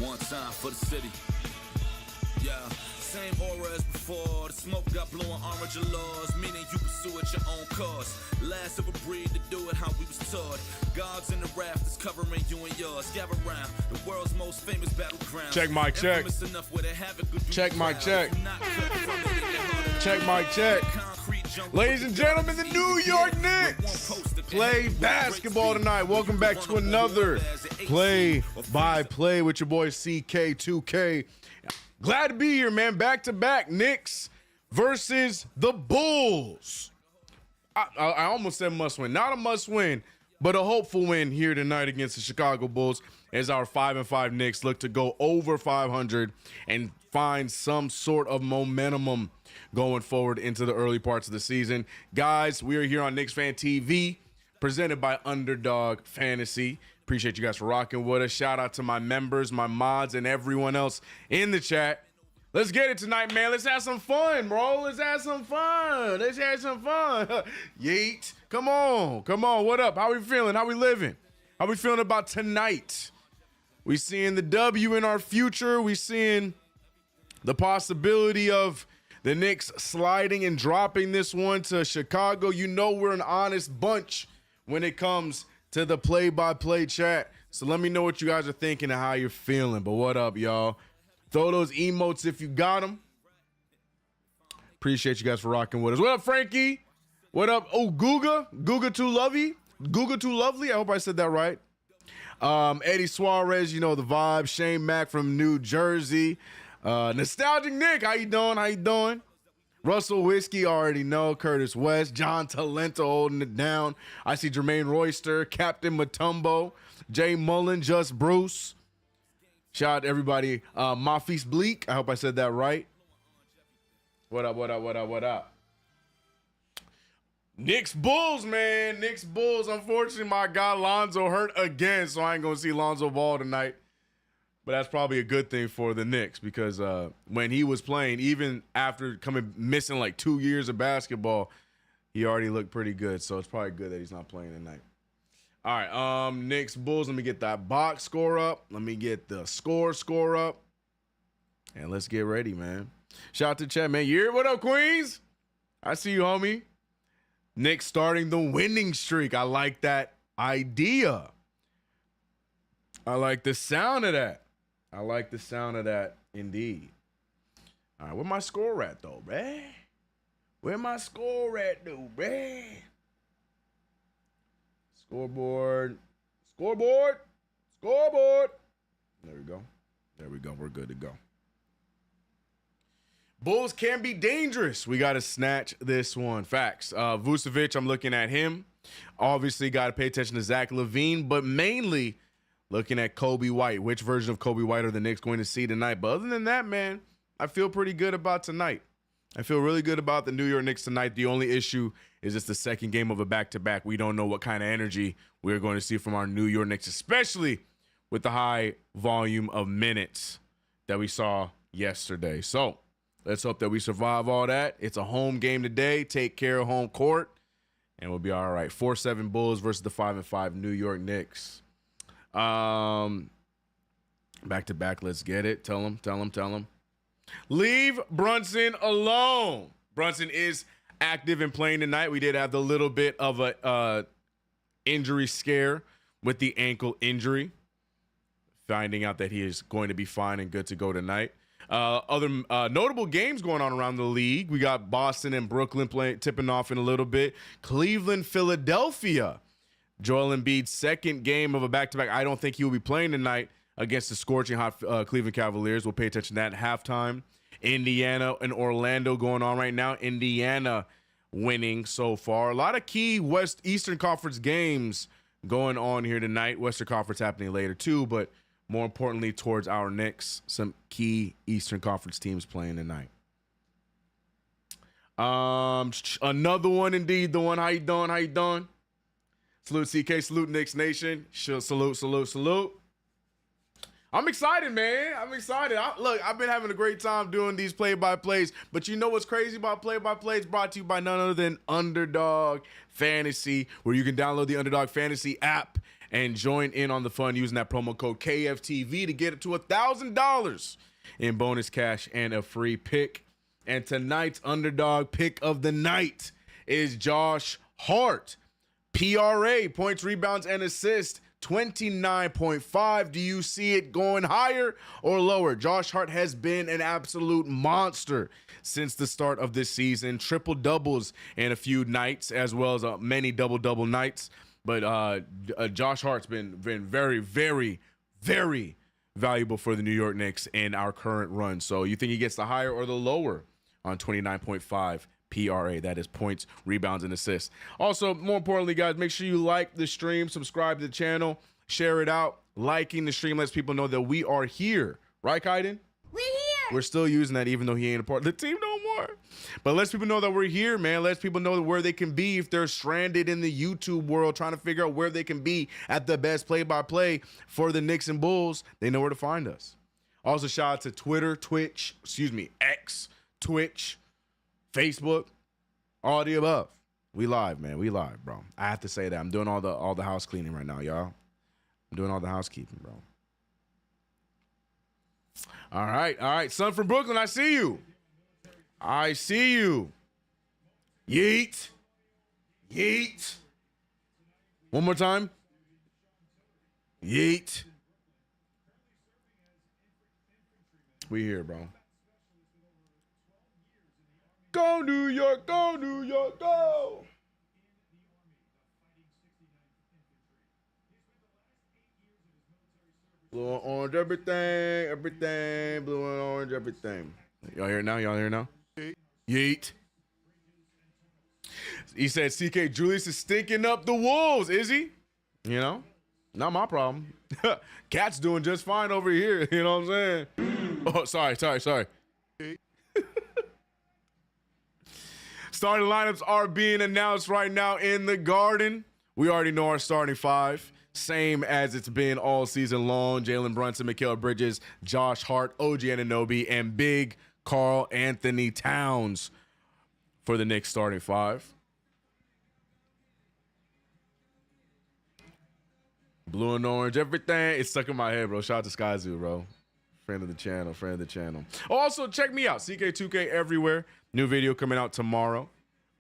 One time for the city. Yeah, same aura as before. The smoke got blowing orange laws, meaning you pursue at your own cause. Last of a breed to do it how we was taught. Gods in the rafters covering you and yours. Gather round the world's most famous battleground. Check mic check. Check mic check. Check mic check. Ladies and gentlemen, the New York Knicks play basketball tonight. Welcome back to another play-by-play with your boy CK2K. Glad to be here, man. Back-to-back Knicks versus the Bulls. I almost said must win. Not a must win, but a hopeful win here tonight against the Chicago Bulls as our 5-5 Knicks look to go over 500 and find some sort of momentum going forward into the early parts of the season. Guys, we are here on KnicksFanTV, presented by Underdog Fantasy. Appreciate you guys for rocking with us. Shout out to my members, my mods, and everyone else in the chat. Let's get it tonight, man. Let's have some fun, bro. Let's have some fun. Let's have some fun. Yeet. Come on. Come on. What up? How we feeling? How we living? How we feeling about tonight? We seeing the W in our future. We seeing the possibility of the Knicks sliding and dropping this one to Chicago. You know we're an honest bunch when it comes to the play-by-play chat. So let me know what you guys are thinking and how you're feeling. But what up, y'all? Throw those emotes if you got them. Appreciate you guys for rocking with us. What up, Frankie? What up? Oh, Guga Too Lovely. Guga Too Lovely. I hope I said that right. Eddie Suarez, you know the vibe. Shane Mack from New Jersey. Nostalgic Nick, how you doing? How you doing? Russell Whiskey, already know. Curtis West, John Talento holding it down. I see Jermaine Royster, Captain Matumbo, Jay Mullen, Just Bruce. Shout out to everybody. Mafis Bleak, I hope I said that right. What up, what up, what up, what up? Knicks Bulls, man. Knicks Bulls. Unfortunately, my guy Lonzo hurt again, so I ain't going to see Lonzo ball tonight. But that's probably a good thing for the Knicks because when he was playing, even after missing like 2 years of basketball, he already looked pretty good. So it's probably good that he's not playing tonight. All right, Knicks Bulls. Let me get that box score up. Let me get the score up, and let's get ready, man. Shout out to chat, man. What up, Queens? I see you, homie. Knicks starting the winning streak. I like that idea. I like the sound of that. I like the sound of that, indeed. All right, where my score at, though, bruh? Where my score at, though, bruh? Scoreboard. There we go. We're good to go. Bulls can be dangerous. We got to snatch this one. Facts. Vucevic, I'm looking at him. Obviously, got to pay attention to Zach LaVine, but mainly looking at Kobe White. Which version of Kobe White are the Knicks going to see tonight? But other than that, man, I feel pretty good about tonight. I feel really good about the New York Knicks tonight. The only issue is it's the second game of a back-to-back. We don't know what kind of energy we're going to see from our New York Knicks, especially with the high volume of minutes that we saw yesterday. So let's hope that we survive all that. It's a home game today. Take care of home court, and we'll be all right. 4-7 Bulls versus the 5-5 New York Knicks. Back-to-back, let's get it. Tell him. Leave Brunson alone. Brunson is active and playing tonight. We did have the little bit of a injury scare with the ankle injury. Finding out that he is going to be fine and good to go tonight. Other notable games going on around the league. We got Boston and Brooklyn tipping off in a little bit. Cleveland, Philadelphia. Joel Embiid's second game of a back-to-back. I don't think he will be playing tonight against the scorching hot Cleveland Cavaliers. We'll pay attention to that at halftime. Indiana and Orlando going on right now. Indiana winning so far. A lot of key Eastern Conference games going on here tonight. Western Conference happening later too, but more importantly towards our Knicks, some key Eastern Conference teams playing tonight. Another one indeed. The one, how you doing? Salute CK, salute Knicks Nation. Salute. I'm excited, man. I'm excited. Look, I've been having a great time doing these play-by-plays, but you know what's crazy about play-by-plays? Brought to you by none other than Underdog Fantasy, where you can download the Underdog Fantasy app and join in on the fun using that promo code KFTV to get it to $1,000 in bonus cash and a free pick. And tonight's underdog pick of the night is Josh Hart. PRA, points, rebounds, and assists, 29.5. Do you see it going higher or lower? Josh Hart has been an absolute monster since the start of this season. Triple doubles in a few nights, as well as many double nights. But Josh Hart's been very, very, very valuable for the New York Knicks in our current run. So you think he gets the higher or the lower on 29.5 PRA? That is points, rebounds, and assists. Also, more importantly, guys, make sure you like the stream, subscribe to the channel, share it out. Liking the stream lets people know that we are here. Right, Kaiden? We're here. We're still using that even though he ain't a part of the team no more. But lets people know that we're here, man. Lets people know where they can be if they're stranded in the YouTube world trying to figure out where they can be at the best play-by-play for the Knicks and Bulls. They know where to find us. Also, shout out to Twitter, X, Twitch, Facebook, all the above. We live, man. We live, bro. I have to say that. I'm doing all the house cleaning right now, y'all. I'm doing all the housekeeping, bro. All right. Son from Brooklyn, I see you. I see you. Yeet. One more time. Yeet. We here, bro. Go New York, go New York, go. Blue and orange, everything, blue and orange, everything. Y'all hear it now? Yeet. He said CK Julius is stinking up the wolves, is he? You know, not my problem. Cat's doing just fine over here, you know what I'm saying? Oh, sorry. Starting lineups are being announced right now in the Garden. We already know our starting five, same as it's been all season long. Jalen Brunson, Mikal Bridges, Josh Hart, OG Anunoby, and Big Karl Anthony Towns for the Knicks starting five. Blue and orange, everything. It's stuck in my head, bro. Shout out to Sky Zoo, bro. Friend of the channel. Also, check me out. CK2K everywhere. New video coming out tomorrow.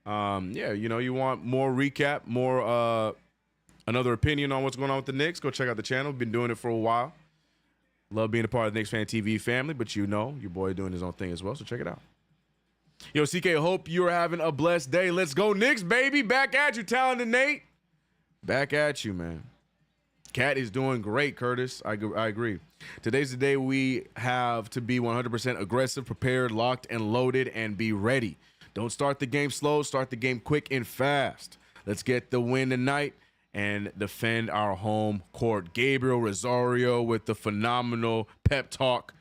Yeah, you know, you want more recap, more another opinion on what's going on with the Knicks, go check out the channel. Been doing it for a while. Love being a part of the KnicksFanTV family, but you know, your boy doing his own thing as well, so check it out. Yo, CK, hope you're having a blessed day. Let's go Knicks, baby. Back at you, Talented Nate. Back at you, man. Cat is doing great, Curtis. I agree. Today's the day we have to be 100% aggressive, prepared, locked, and loaded, and be ready. Don't start the game slow. Start the game quick and fast. Let's get the win tonight and defend our home court. Gabriel Rosario with the phenomenal pep talk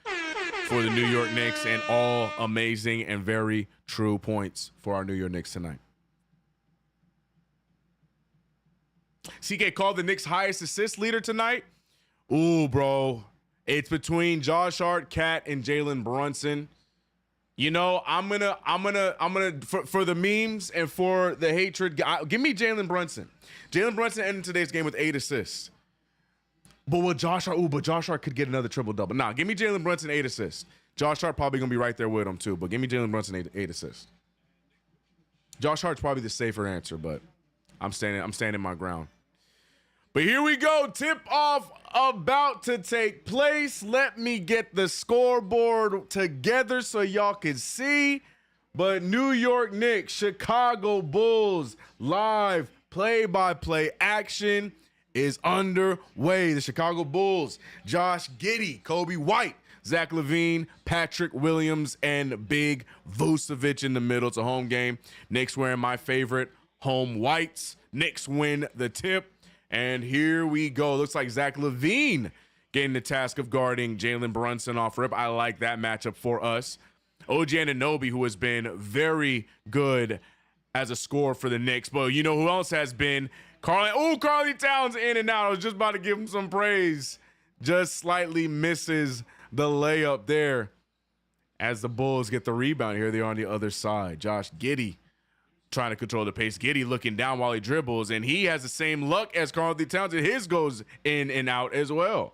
for the New York Knicks, and all amazing and very true points for our New York Knicks tonight. CK called the Knicks' highest assist leader tonight. Ooh, bro. It's between Josh Hart, Cat, and Jalen Brunson. You know, I'm gonna for the memes and for the hatred, give me Jalen Brunson. Jalen Brunson ended today's game with 8 assists. But with Josh Hart could get another triple-double. Nah, give me Jalen Brunson 8 assists. Josh Hart probably gonna be right there with him too, but give me Jalen Brunson 8 assists. Josh Hart's probably the safer answer, but I'm standing my ground. But here we go. Tip-off about to take place. Let me get the scoreboard together so y'all can see. But New York Knicks, Chicago Bulls, live play-by-play action is underway. The Chicago Bulls, Josh Giddey, Kobe White, Zach LaVine, Patrick Williams, and Big Vucevic in the middle. It's a home game. Knicks wearing my favorite home whites. Knicks win the tip. And here we go. Looks like Zach LaVine getting the task of guarding Jalen Brunson off rip. I like that matchup for us. OG Anunoby, who has been very good as a scorer for the Knicks. But you know who else has been? Karl Towns in and out. I was just about to give him some praise. Just slightly misses the layup there as the Bulls get the rebound. Here they are on the other side. Josh Giddey trying to control the pace. Giddey looking down while he dribbles, and he has the same luck as Karl-Anthony Towns, and his goes in and out as well.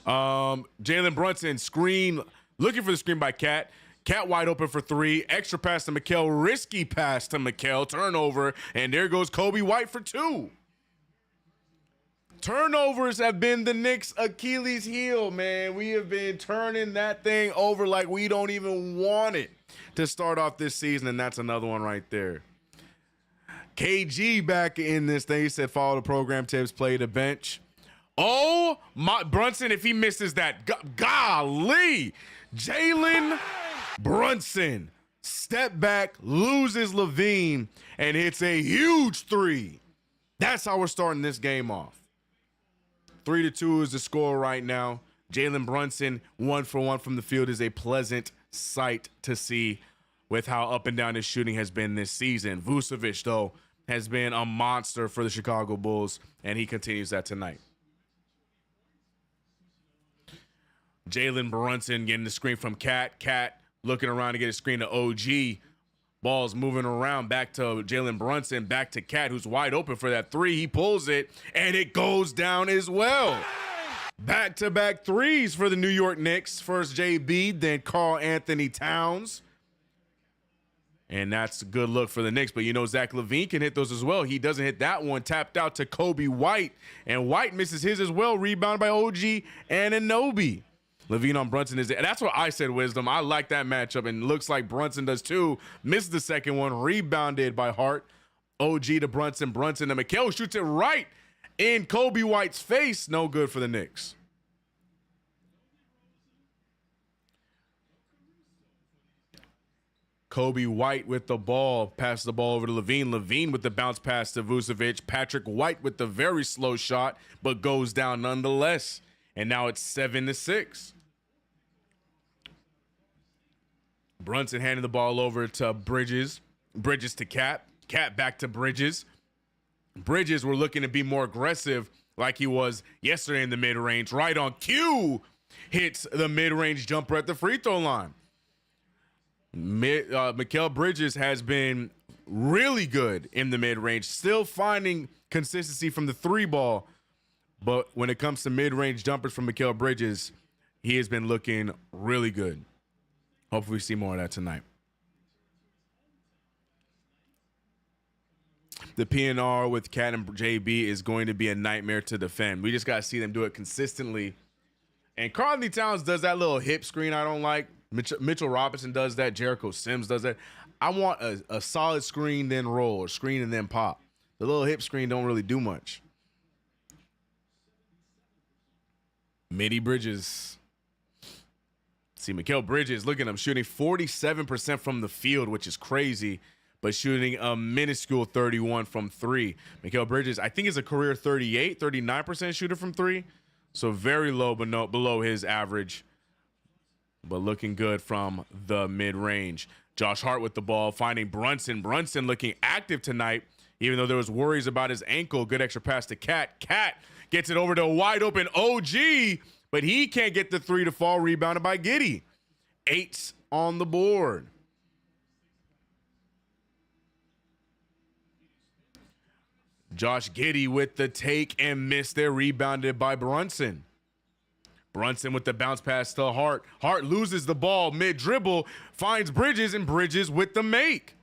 Jalen Brunson screen, looking for the screen by Cat. Cat wide open for three. Extra pass to Mikal. Risky pass to Mikal. Turnover, and there goes Kobe White for two. Turnovers have been the Knicks' Achilles heel, man. We have been turning that thing over like we don't even want it to start off this season, and that's another one right there. KG back in this thing. He said, follow the program tips, play the bench. Oh, my Brunson, if he misses that, golly. Jalen Brunson, step back, loses Levine, and hits a huge three. That's how we're starting this game off. 3-2 is the score right now. Jalen Brunson, 1 for 1 from the field, is a pleasant sight to see with how up and down his shooting has been this season. Vucevic, though, has been a monster for the Chicago Bulls, and he continues that tonight. Jalen Brunson getting the screen from Cat. Cat looking around to get a screen to OG. Ball's moving around, back to Jalen Brunson, back to Cat, who's wide open for that three. He pulls it, and it goes down as well. Back-to-back threes for the New York Knicks. First JB, then Karl-Anthony Towns. And that's a good look for the Knicks. But you know Zach LaVine can hit those as well. He doesn't hit that one. Tapped out to Kobe White. And White misses his as well. Rebounded by OG and Anunoby. LaVine on Brunson is there. That's what I said, Wisdom. I like that matchup, and looks like Brunson does too. Missed the second one, rebounded by Hart. OG to Brunson, Brunson to Mikal, shoots it right in Kobe White's face. No good for the Knicks. Kobe White with the ball, passes the ball over to Levine. Levine with the bounce pass to Vucevic. Patrick White with the very slow shot, but goes down nonetheless. And now it's 7-6. Brunson handing the ball over to Bridges. Bridges to Cat. Cat back to Bridges. Bridges were looking to be more aggressive like he was yesterday in the mid-range. Right on cue, hits the mid-range jumper at the free throw line. Mikal Bridges has been really good in the mid-range, still finding consistency from the three ball. But when it comes to mid-range jumpers from Mikal Bridges, he has been looking really good. Hopefully we see more of that tonight. The PNR with Cat and JB is going to be a nightmare to defend. We just got to see them do it consistently. And Karl-Anthony Towns does that little hip screen I don't like. Mitchell Robinson does that. Jericho Sims does that. I want a solid screen, then roll, or screen and then pop. The little hip screen don't really do much. Midi Bridges. See, Mikal Bridges, look at him shooting 47% from the field, which is crazy, but shooting a minuscule 31 from three. Mikal Bridges, I think, is a career 39% shooter from three. So very low, but below his average, but looking good from the mid-range. Josh Hart with the ball, finding Brunson. Brunson looking active tonight, even though there was worries about his ankle. Good extra pass to Cat. Cat gets it over to a wide open OG, but he can't get the three to fall, rebounded by Giddey. 8 on the board. Josh Giddey with the take and miss there, rebounded by Brunson. Brunson with the bounce pass to Hart. Hart loses the ball mid-dribble, finds Bridges, and Bridges with the make.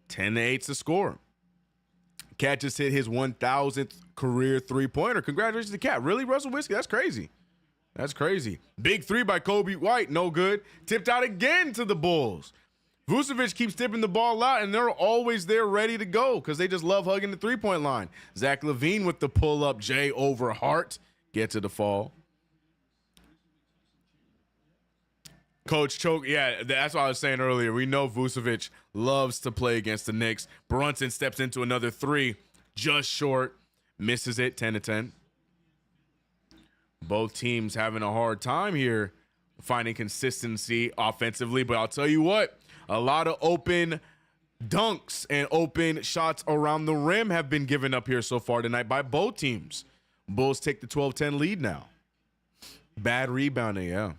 Ten to 8's the score. Cat just hit his 1,000th career three-pointer. Congratulations to Cat. Really, Russell Whiskey? That's crazy. That's crazy. Big three by Kobe White. No good. Tipped out again to the Bulls. Vucevic keeps tipping the ball out, and they're always there ready to go because they just love hugging the three-point line. Zach LaVine with the pull-up J over Hart. Get to the fall. Coach Choke, yeah, that's what I was saying earlier. We know Vucevic loves to play against the Knicks. Brunson steps into another three, just short, misses it, 10 to 10. Both teams having a hard time here finding consistency offensively, but I'll tell you what, a lot of open dunks and open shots around the rim have been given up here so far tonight by both teams. Bulls take the 12-10 lead now. Bad rebounding, yeah.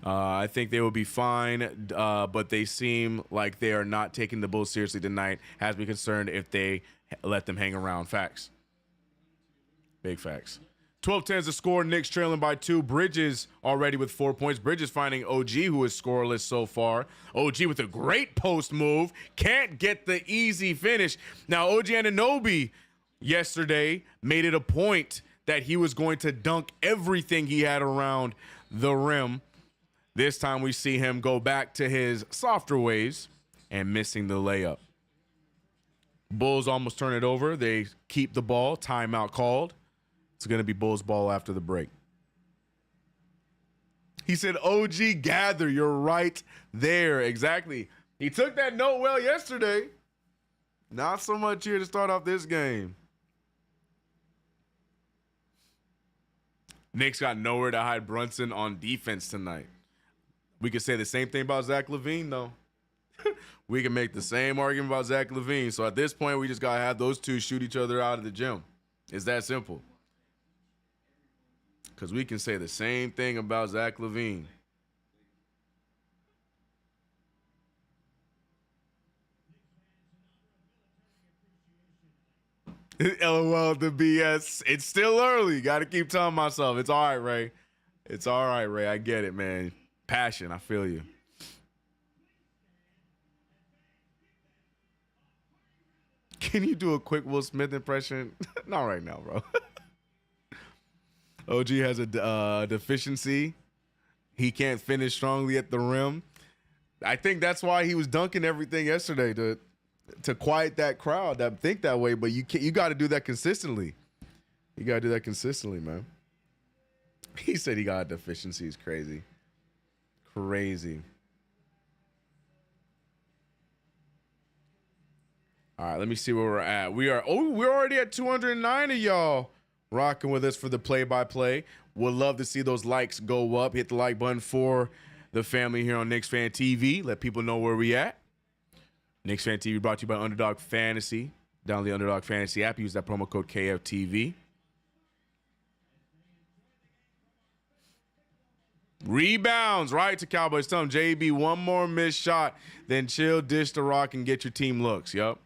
I think they will be fine, but they seem like they are not taking the Bulls seriously tonight. Has me concerned if they let them hang around. Facts. Big facts. 12-10 is the score. Knicks trailing by 2. Bridges already with 4 points. Bridges finding OG, who is scoreless so far. OG with a great post move. Can't get the easy finish. Now, OG Anunoby yesterday made it a point that he was going to dunk everything he had around the rim. This time we see him go back to his softer ways and missing the layup. Bulls almost turn it over. They keep the ball. Timeout called. It's going to be Bulls ball after the break. He said, OG, gather. You're right there. Exactly. He took that note well yesterday. Not so much here to start off this game. Knicks got nowhere to hide Brunson on defense tonight. We could say the same thing about Zach LaVine, though. We can make the same argument about Zach LaVine. So at this point, we just got to have those two shoot each other out of the gym. It's that simple. Because we can say the same thing about Zach LaVine. LOL, the BS. It's still early. Got to keep telling myself. It's all right, Ray. It's all right, Ray. I get it, man. Passion. I feel you. Can you do a quick Will Smith impression? Not right now, bro. OG has a deficiency. He can't finish strongly at the rim. I think that's why he was dunking everything yesterday to quiet that crowd that think that way. But you got to do that consistently. You got to do that consistently, man. He said he got a deficiency. It's crazy. Crazy. All right, let me see where we're at. We're already at 209 of y'all rocking with us for the play-by-play. Would love to see those likes go up. Hit the like button for the family here on KnicksFanTV. Let people know where we at. KnicksFanTV brought to you by Underdog Fantasy. Download the Underdog Fantasy app. Use that promo code KFTV. Rebounds, right, to Cowboys. Tell them, JB, one more missed shot, then chill, dish the rock, and get your team looks. Yep.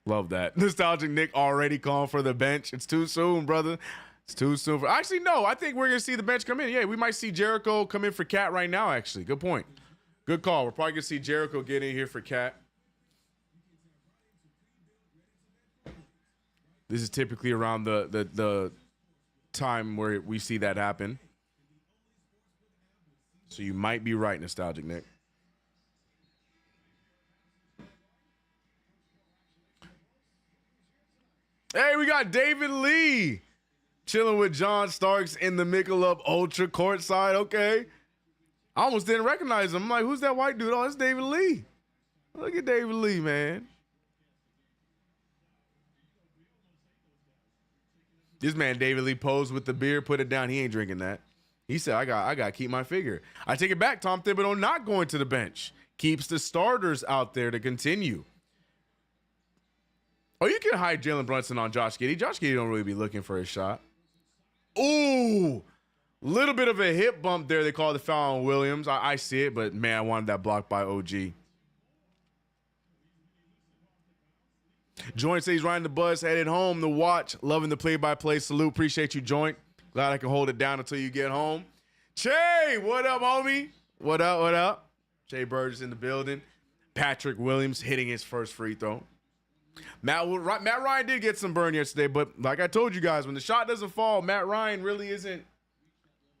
Love that. Nostalgic Nick already calling for the bench. It's too soon, brother. It's too soon. Actually, no. I think we're going to see the bench come in. Yeah, we might see Jericho come in for Cat right now, actually. Good point. Good call. We're probably going to see Jericho get in here for Cat. This is typically around the time where we see that happen. So you might be right, Nostalgic Nick. Hey, we got David Lee chilling with John Starks in the Michelob Ultra courtside. Okay. I almost didn't recognize him. I'm like, who's that white dude? Oh, it's David Lee. Look at David Lee, man. This man, David Lee, posed with the beer, put it down. He ain't drinking that. He said, I got to keep my figure. I take it back. Tom Thibodeau not going to the bench. Keeps the starters out there to continue. Oh, you can hide Jalen Brunson on Josh Giddey. Josh Giddey don't really be looking for a shot. Ooh, little bit of a hip bump there. They call the foul on Williams. I see it, but, man, I wanted that blocked by OG. Joint says he's riding the bus, headed home to watch. Loving the play-by-play. Salute. Appreciate you, Joint. Glad I can hold it down until you get home. Che, what up, homie? What up, what up? Jay Burgess in the building. Patrick Williams hitting his first free throw. Matt Ryan did get some burn yesterday, but like I told you guys, when the shot doesn't fall, Matt Ryan really isn't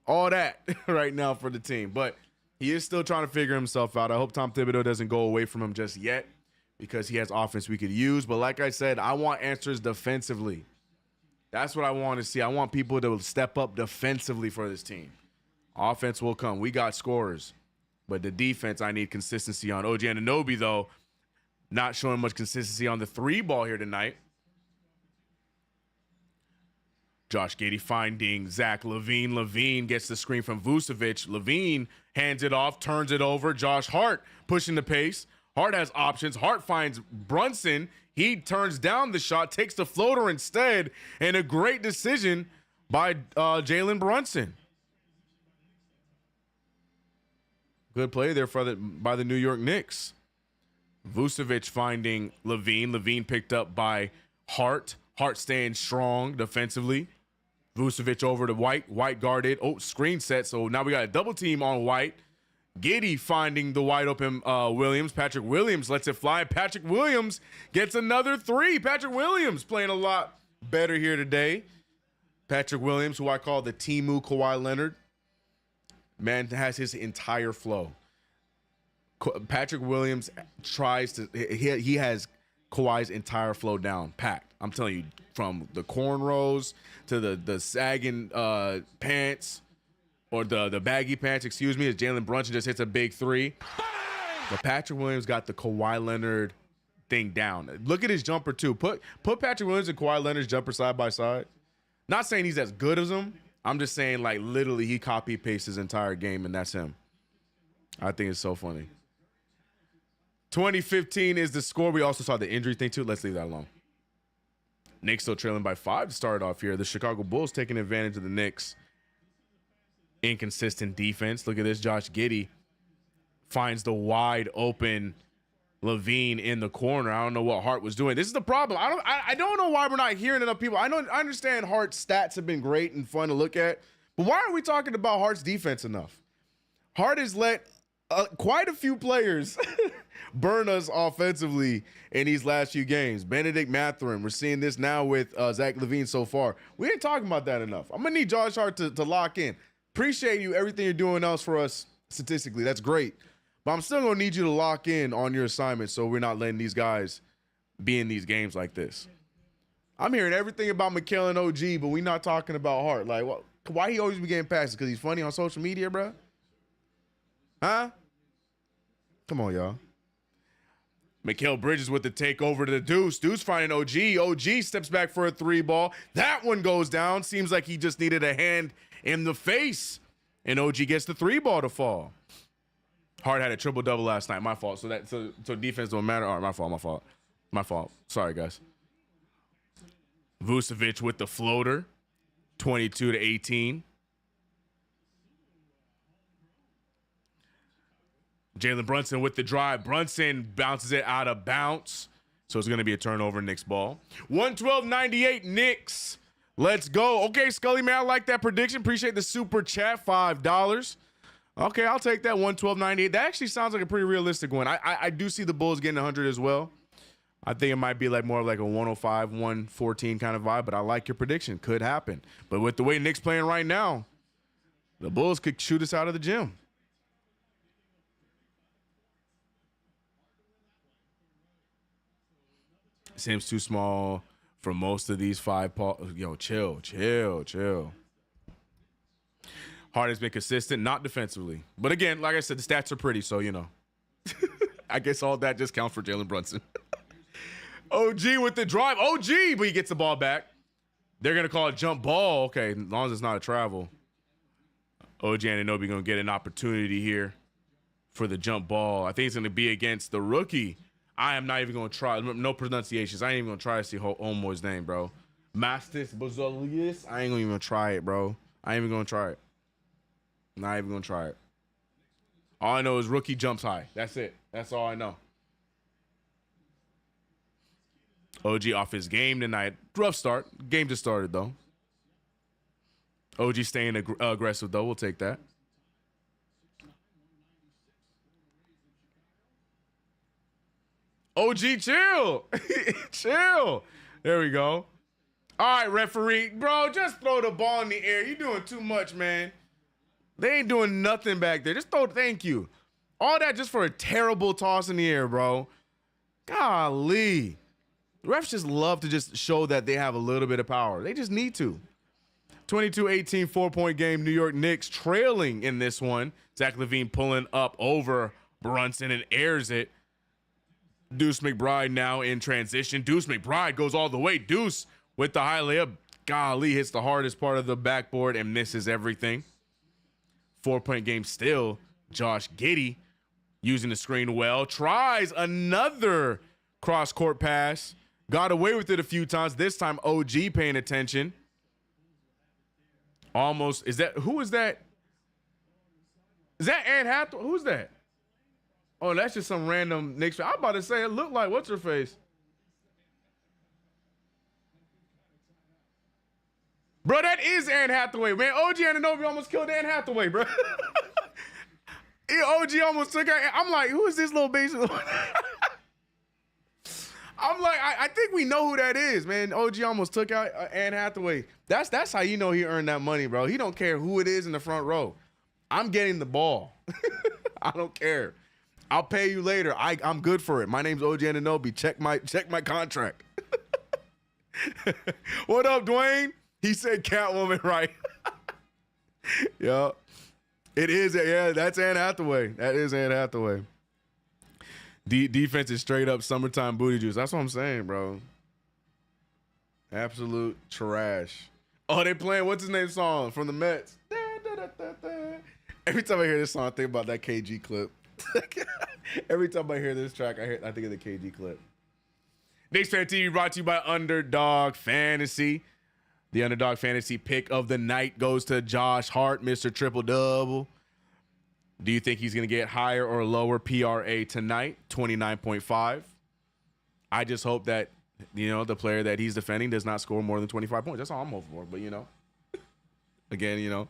all that right now for the team. But he is still trying to figure himself out. I hope Tom Thibodeau doesn't go away from him just yet because he has offense we could use. But like I said, I want answers defensively. That's what I want to see. I want people to step up defensively for this team. Offense will come. We got scorers. But the defense, I need consistency on. OG Anunoby, though, not showing much consistency on the three ball here tonight. Josh Giddey finding Zach LaVine. LaVine gets the screen from Vucevic. LaVine hands it off, turns it over. Josh Hart pushing the pace. Hart has options. Hart finds Brunson. He turns down the shot, takes the floater instead, and a great decision by Jalen Brunson. Good play there by the New York Knicks. Vucevic finding Levine. Levine picked up by Hart. Hart staying strong defensively. Vucevic over to White. White guarded. Oh, screen set. So now we got a double team on White. Giddey finding the wide open Williams. Patrick Williams lets it fly. Patrick Williams gets another three. Patrick Williams playing a lot better here today. Patrick Williams, who I call the Timu Kawhi Leonard. Man has his entire flow. Patrick Williams tries to, he has Kawhi's entire flow down, packed. I'm telling you, from the cornrows to the sagging pants, or the baggy pants, excuse me, as Jalen Brunson just hits a big three. But Patrick Williams got the Kawhi Leonard thing down. Look at his jumper too. Put Patrick Williams and Kawhi Leonard's jumper side by side. Not saying he's as good as him. I'm just saying, like, literally he copy pastes his entire game, and that's him. I think it's so funny. 2015 is the score. We also saw the injury thing too. Let's leave that alone. Knicks still trailing by 5 to start off here. The Chicago Bulls taking advantage of the Knicks' inconsistent defense. Look at this. Josh Giddey finds the wide open Levine in the corner. I don't know what Hart was doing. This is the problem. I don't know why we're not hearing enough people. I understand Hart's stats have been great and fun to look at, but why aren't we talking about Hart's defense enough? Hart has let quite a few players burn us offensively in these last few games. Benedict Mathurin. We're seeing this now with Zach LaVine so far. We ain't talking about that enough. I'm going to need Josh Hart to lock in. Appreciate you, everything you're doing else for us statistically. That's great. But I'm still going to need you to lock in on your assignment so we're not letting these guys be in these games like this. I'm hearing everything about Mikal and OG, but we're not talking about Hart. Like, why he always be getting passes? Because he's funny on social media, bro? Huh? Come on, y'all. Mikal Bridges with the takeover to the Deuce. Deuce finding OG. OG steps back for a three ball. That one goes down. Seems like he just needed a hand in the face. And OG gets the three ball to fall. Hart had a triple-double last night. My fault. So defense don't matter. All right, my fault. Sorry, guys. Vucevic with the floater. 22-18. Jalen Brunson with the drive. Brunson bounces it out of bounds. So it's going to be a turnover, Knicks ball. 112-98 Knicks. Let's go. Okay, Scully, man, I like that prediction. Appreciate the super chat, $5. Okay, I'll take that 112-98. That actually sounds like a pretty realistic one. I do see the Bulls getting 100 as well. I think it might be like more of like a 105, 114 kind of vibe, but I like your prediction. Could happen. But with the way Knicks playing right now, the Bulls could shoot us out of the gym. Seems too small for most of these 5. Yo, chill. Hart has been consistent, not defensively. But again, like I said, the stats are pretty, so, you know. I guess all that just counts for Jalen Brunson. OG with the drive. OG, but he gets the ball back. They're going to call it jump ball. Okay, as long as it's not a travel. OG Anunoby going to get an opportunity here for the jump ball. I think it's going to be against the rookie. I am not even going to try. No pronunciations. I ain't even going to try to see homeboy's name, bro. Mastis Bozolius. I ain't going to even try it, bro. I ain't even going to try it. Not even going to try it. All I know is rookie jumps high. That's it. That's all I know. OG off his game tonight. Rough start. Game just started, though. OG staying aggressive, though. We'll take that. OG, chill. Chill. There we go. All right, referee. Bro, just throw the ball in the air. You're doing too much, man. They ain't doing nothing back there. Just throw, thank you. All that just for a terrible toss in the air, bro. Golly. Refs just love to just show that they have a little bit of power. They just need to. 22-18, 4-point game. New York Knicks trailing in this one. Zach LaVine pulling up over Brunson and airs it. Deuce McBride now in transition. Deuce McBride goes all the way. Deuce with the high layup. Golly, hits the hardest part of the backboard and misses everything. 4-point game still. Josh Giddey using the screen well. Tries another cross-court pass. Got away with it a few times. This time OG paying attention. Almost. Who is that? Is that Anne Hathaway? Who's that? Oh, that's just some random Knicks fan. I'm about to say it looked like what's her face? Bro, that is Anne Hathaway, man. OG Anunoby almost killed Anne Hathaway, bro. OG almost took her. I'm like, who is this little basic? I'm like, I think we know who that is, man. OG almost took out Anne Hathaway. That's how you know he earned that money, bro. He don't care who it is in the front row. I'm getting the ball. I don't care. I'll pay you later. I'm good for it. My name's OG Anunoby. Check my contract. What up, Dwayne? He said Catwoman, right? Yeah. It is. Yeah, that's Anne Hathaway. That is Anne Hathaway. Defense is straight up summertime booty juice. That's what I'm saying, bro. Absolute trash. Oh, they playing what's his name song from the Mets. Every time I hear this song, I think about that KG clip. Every time I hear this track, I think of the KG clip. KnicksFanTV brought to you by Underdog Fantasy. The Underdog Fantasy pick of the night goes to Josh Hart, Mr. Triple Double. Do you think he's going to get higher or lower PRA tonight? 29.5. I just hope that, the player that he's defending does not score more than 25 points. That's all I'm hoping for. But, again, now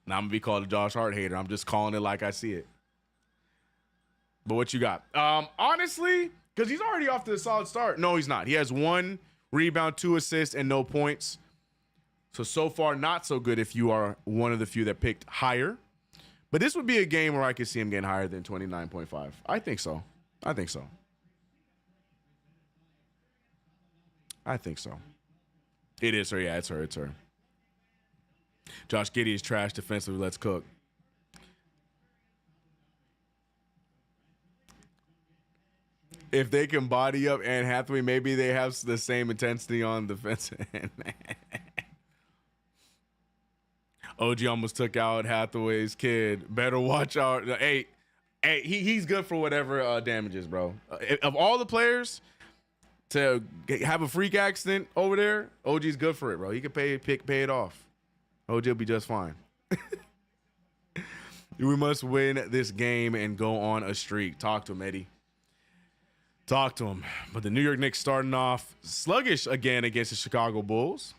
I'm going to be called a Josh Hart hater. I'm just calling it like I see it. But what you got? Honestly, because he's already off to a solid start. No, he's not. He has 1 rebound, 2 assists, and no points. So far, not so good if you are one of the few that picked higher. But this would be a game where I could see him getting higher than 29.5. I think so. It is her. Yeah, it's her. Josh Giddey is trash defensively. Let's cook. If they can body up Anne Hathaway, maybe they have the same intensity on defensive end. OG almost took out Hathaway's kid. Better watch out. Hey, he's good for whatever damages, bro. Of all the players to have a freak accident over there, OG's good for it, bro. He can pay it off. OG will be just fine. We must win this game and go on a streak. Talk to him, Eddie. Talk to him. But the New York Knicks starting off sluggish again against the Chicago Bulls.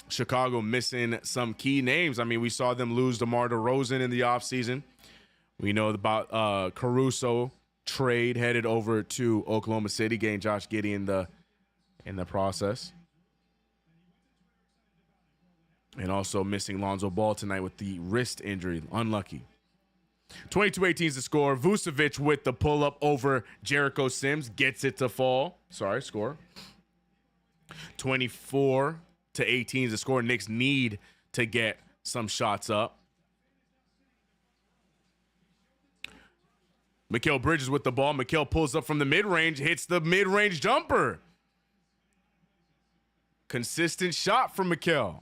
Chicago missing some key names. I mean, we saw them lose DeMar DeRozan in the offseason. We know about Caruso trade headed over to Oklahoma City, getting Josh Giddey in the process. And also missing Lonzo Ball tonight with the wrist injury. Unlucky. 22-18 is the score. Vucevic with the pull-up over Jericho Sims. Gets it to fall. Sorry, score. 24-18 is the score. Knicks need to get some shots up. Mikal Bridges with the ball. Mikal pulls up from the mid-range. Hits the mid-range jumper. Consistent shot from Mikal.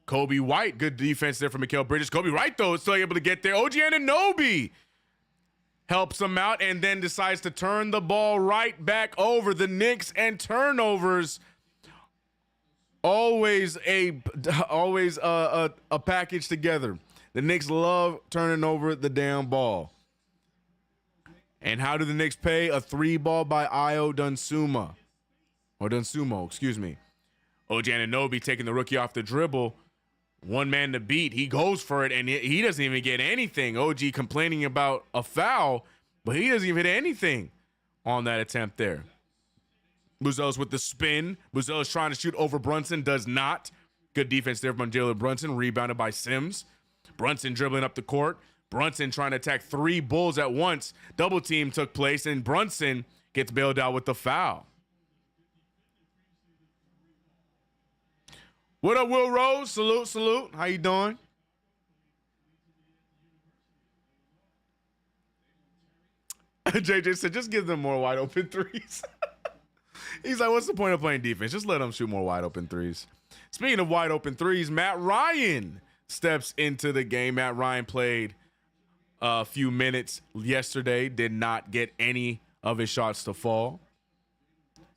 Kobe White, good defense there for Mikal Bridges. Kobe White, though, is still able to get there. OG Anunoby helps him out and then decides to turn the ball right back over. The Knicks and turnovers, always a package together. The Knicks love turning over the damn ball. And how do the Knicks pay? A 3-ball by Ayo Dosunmu. Or Dosunmu, excuse me. OG Anunoby taking the rookie off the dribble. One man to beat. He goes for it, and he doesn't even get anything. OG complaining about a foul, but he doesn't even hit anything on that attempt there. Buzel's with the spin. Buzel is trying to shoot over Brunson. Does not. Good defense there from Jalen Brunson. Rebounded by Sims. Brunson dribbling up the court. Brunson trying to attack 3 Bulls at once. Double team took place, and Brunson gets bailed out with the foul. What up, Will Rose? Salute, salute. How you doing? JJ said, just give them more wide open threes. He's like, what's the point of playing defense? Just let them shoot more wide open threes. Speaking of wide open threes, Matt Ryan steps into the game. Matt Ryan played a few minutes yesterday, did not get any of his shots to fall.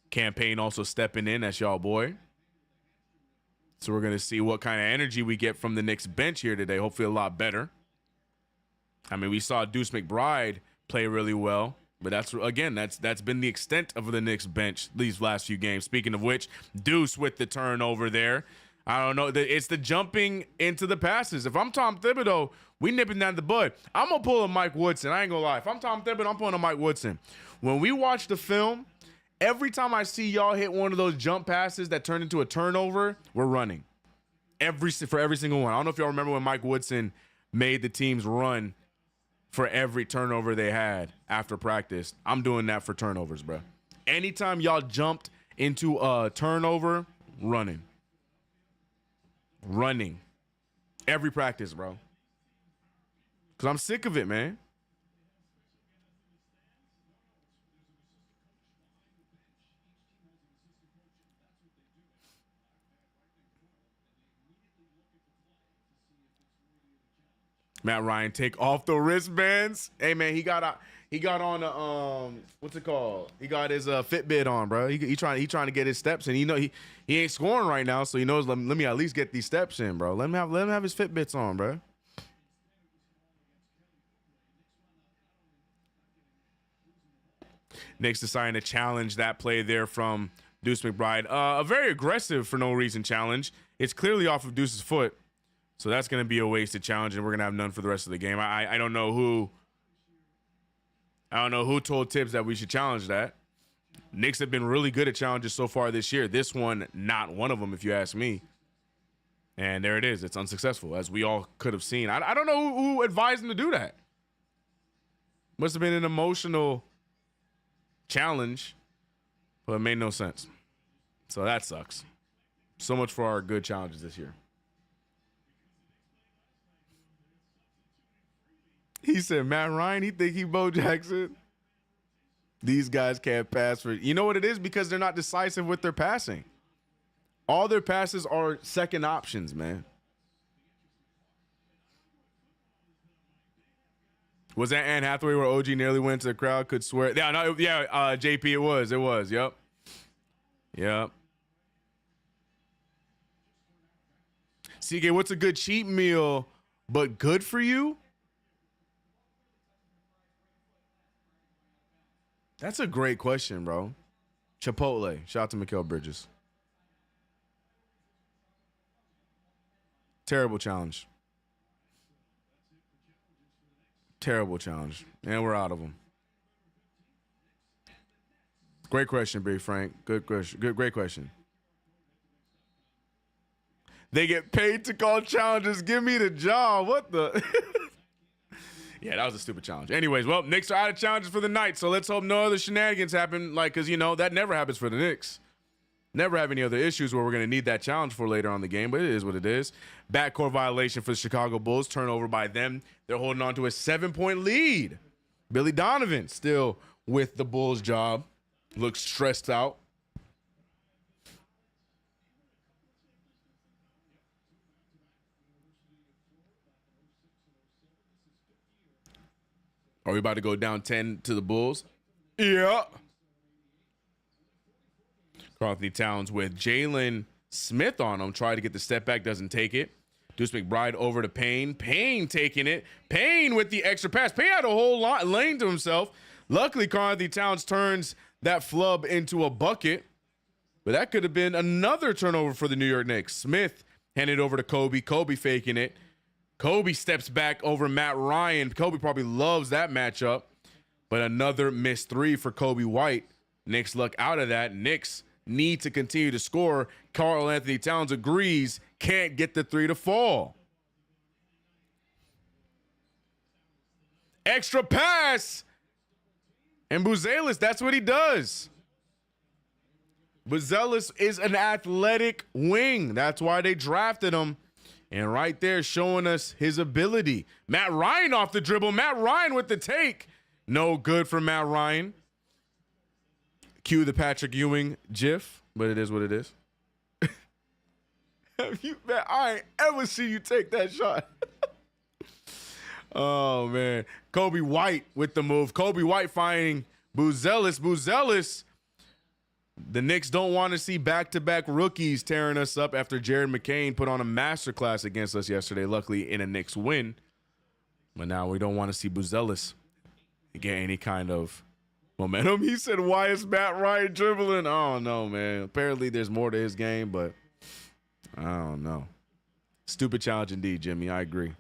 Campaign also stepping in. That's y'all boy. So we're going to see what kind of energy we get from the Knicks bench here today. Hopefully a lot better. I mean, we saw Deuce McBride play really well. But that's been the extent of the Knicks bench these last few games. Speaking of which, Deuce with the turnover there. I don't know. It's the jumping into the passes. If I'm Tom Thibodeau, we nipping down the bud. I'm going to pull a Mike Woodson. I ain't going to lie. If I'm Tom Thibodeau, I'm pulling a Mike Woodson. When we watch the film, every time I see y'all hit one of those jump passes that turn into a turnover, we're running. For every single one. I don't know if y'all remember when Mike Woodson made the teams run for every turnover they had after practice. I'm doing that for turnovers, bro. Anytime y'all jumped into a turnover, running. Running. Every practice, bro. Because I'm sick of it, man. Matt Ryan take off the wristbands. Hey man, he got on the what's it called? He got his Fitbit on, bro. He trying to get his steps in. He ain't scoring right now, so he knows let me at least get these steps in, bro. Let him have his Fitbits on, bro. Knicks deciding to challenge that play there from Deuce McBride. A very aggressive for no reason challenge. It's clearly off of Deuce's foot. So that's going to be a wasted challenge, and we're going to have none for the rest of the game. I don't know who told Tibbs that we should challenge that. Knicks have been really good at challenges so far this year. This one, not one of them, if you ask me. And there it is. It's unsuccessful, as we all could have seen. I don't know who advised him to do that. Must have been an emotional challenge, but it made no sense. So that sucks. So much for our good challenges this year. He said, Matt Ryan, he think he Bo Jackson. These guys can't pass for. You know what it is? Because they're not decisive with their passing. All their passes are second options, man. Was that Anne Hathaway where OG nearly went to the crowd? Could swear. Yeah, no, yeah, JP, it was. Yep. CK, what's a good cheat meal, but good for you? That's a great question, bro. Chipotle. Shout out to Mikal Bridges. Terrible challenge. Terrible challenge. And we're out of them. Great question, Big Frank. Good question. Great question. They get paid to call challenges. Give me the job. What the? Yeah, that was a stupid challenge. Anyways, well, Knicks are out of challenges for the night, so let's hope no other shenanigans happen, because, that never happens for the Knicks. Never have any other issues where we're going to need that challenge for later on the game, but it is what it is. Backcourt violation for the Chicago Bulls, turnover by them. They're holding on to a 7-point lead. Billy Donovan still with the Bulls job. Looks stressed out. Are we about to go down 10 to the Bulls? Yeah. Karl-Anthony Towns with Jalen Smith on him. Try to get the step back. Doesn't take it. Deuce McBride over to Payne. Payne taking it. Payne with the extra pass. Payne had a whole lane to himself. Luckily, Karl-Anthony Towns turns that flub into a bucket. But that could have been another turnover for the New York Knicks. Smith handed over to Kobe. Kobe faking it. Kobe steps back over Matt Ryan. Kobe probably loves that matchup. But another missed three for Kobe White. Knicks luck out of that. Knicks need to continue to score. Karl-Anthony Towns agrees. Can't get the three to fall. Extra pass. And Buzelis, that's what he does. Buzelis is an athletic wing. That's why they drafted him. And right there showing us his ability. Matt Ryan off the dribble. Matt Ryan with the take. No good for Matt Ryan. Cue the Patrick Ewing gif, but it is what it is. Man, I ain't ever seen you take that shot. Oh, man. Kobe White with the move. Kobe White finding Buzelis. Buzelis The Knicks don't want to see back-to-back rookies tearing us up after Jared McCain put on a masterclass against us yesterday, luckily in a Knicks win. But now we don't want to see Buzelis get any kind of momentum. He said, why is Matt Ryan dribbling? I don't know, man. Apparently there's more to his game, but I don't know. Stupid challenge indeed, Jimmy. I agree.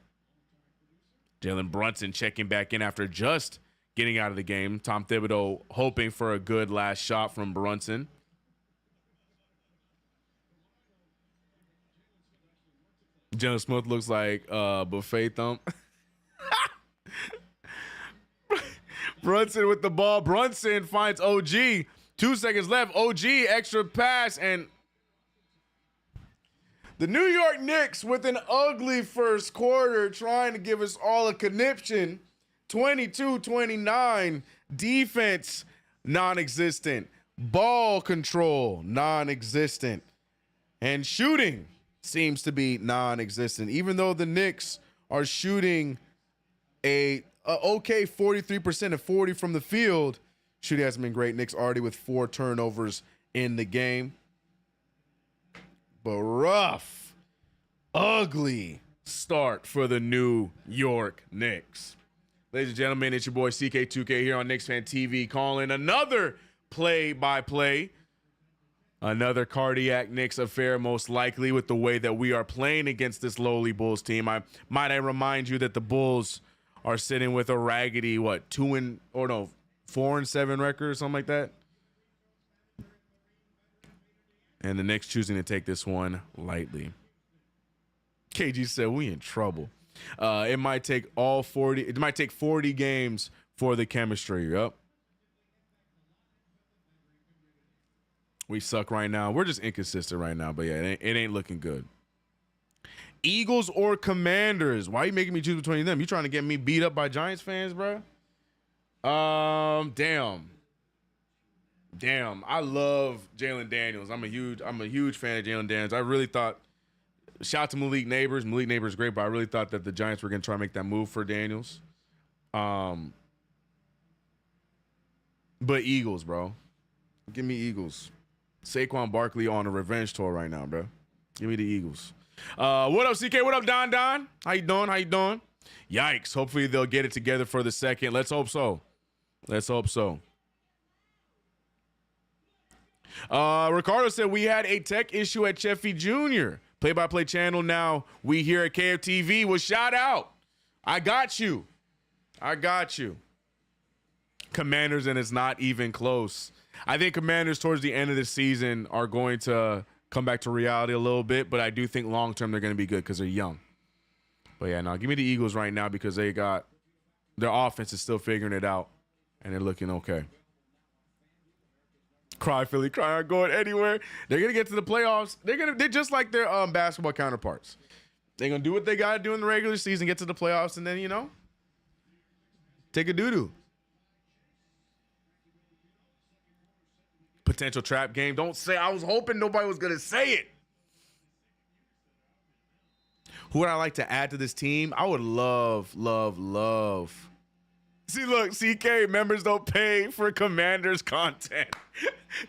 Jalen Brunson checking back in after just getting out of the game. Tom Thibodeau hoping for a good last shot from Brunson. Jalen Smith looks like buffet thump. Brunson with the ball. Brunson finds OG. 2 seconds left. OG extra pass, and the New York Knicks with an ugly first quarter trying to give us all a conniption. 22-29. Defense, non-existent. Ball control, non-existent. And shooting seems to be non-existent. Even though the Knicks are shooting a okay 43% of 40 from the field, shooting hasn't been great. Knicks already with 4 turnovers in the game. But rough, ugly start for the New York Knicks. Ladies and gentlemen, it's your boy CK2K here on KnicksFanTV calling another play-by-play. Another cardiac Knicks affair, most likely, with the way that we are playing against this lowly Bulls team. Might I remind you that the Bulls are sitting with a raggedy, 4-7 record or something like that? And the Knicks choosing to take this one lightly. KG said, we in trouble. It might take 40 games for the chemistry. Yep. We suck right now. We're just inconsistent right now, but yeah, it ain't looking good. Eagles or Commanders? Why are you making me choose between them? You trying to get me beat up by Giants fans, bro? Damn. I love Jalen Daniels. I'm a huge fan of Jalen Daniels. I really thought, shout out to Malik Neighbors. Malik Neighbors is great, but I really thought that the Giants were going to try to make that move for Daniels. But Eagles, bro. Give me Eagles. Saquon Barkley on a revenge tour right now, bro. Give me the Eagles. What up, CK? What up, Don? How you doing? Yikes. Hopefully they'll get it together for the second. Let's hope so. Ricardo said we had a tech issue at Cheffy Jr. Play-by-play channel now. We here at KFTV. Well, shout out. I got you. Commanders, and it's not even close. I think Commanders towards the end of the season are going to come back to reality a little bit, but I do think long-term they're going to be good because they're young. But yeah, no, give me the Eagles right now because their offense is still figuring it out, and they're looking okay. Cry, Philly, cry, aren't going anywhere. They're going to get to the playoffs. They're just like their basketball counterparts. They're going to do what they got to do in the regular season, get to the playoffs, and then, take a doo-doo. Potential trap game. Don't say, I was hoping nobody was going to say it. Who would I like to add to this team? I would love. See, look, CK, members don't pay for Commanders content.